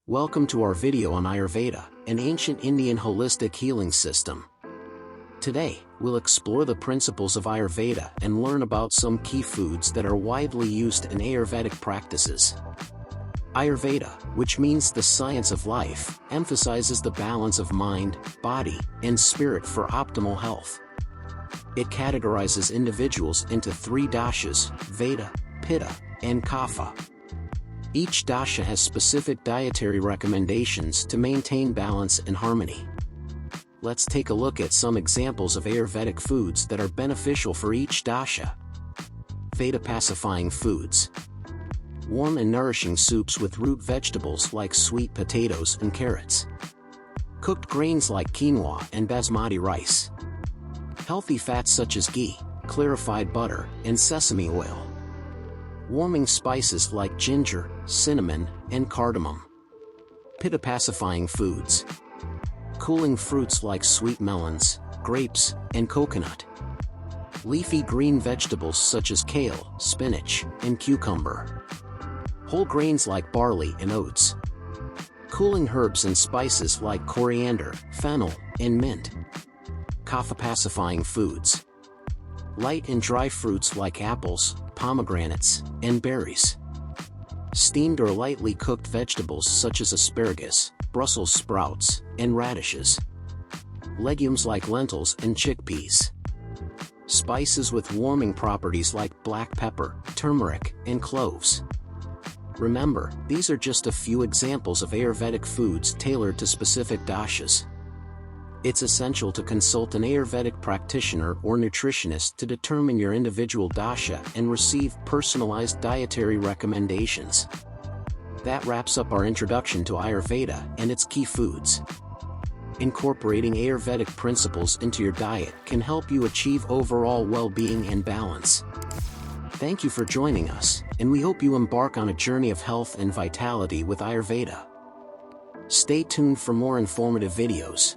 Welcome to our video on Ayurveda, an ancient Indian holistic healing system. Today, we'll explore the principles of Ayurveda and learn about some key foods that are widely used in Ayurvedic practices. Ayurveda, which means the science of life, emphasizes the balance of mind, body, and spirit for optimal health. It categorizes individuals into three doshas: Vata, Pitta, and Kapha. Each dosha has specific dietary recommendations to maintain balance and harmony. Let's take a look at some examples of Ayurvedic foods that are beneficial for each dosha. Vata pacifying foods. Warm and nourishing soups with root vegetables like sweet potatoes and carrots. Cooked grains like quinoa and basmati rice. Healthy fats such as ghee, clarified butter, and sesame oil. Warming spices like ginger, cinnamon, and cardamom. Pitta pacifying foods. Cooling fruits like sweet melons, grapes, and coconut. Leafy green vegetables such as kale, spinach, and cucumber. Whole grains like barley and oats. Cooling herbs and spices like coriander, fennel, and mint. Kapha pacifying foods. Light and dry fruits like apples, pomegranates, and berries. Steamed or lightly cooked vegetables such as asparagus, Brussels sprouts, and radishes. Legumes like lentils and chickpeas. Spices with warming properties like black pepper, turmeric, and cloves. Remember, these are just a few examples of Ayurvedic foods tailored to specific doshas. It's essential to consult an Ayurvedic practitioner or nutritionist to determine your individual dosha and receive personalized dietary recommendations. That wraps up our introduction to Ayurveda and its key foods. Incorporating Ayurvedic principles into your diet can help you achieve overall well-being and balance. Thank you for joining us, and we hope you embark on a journey of health and vitality with Ayurveda. Stay tuned for more informative videos.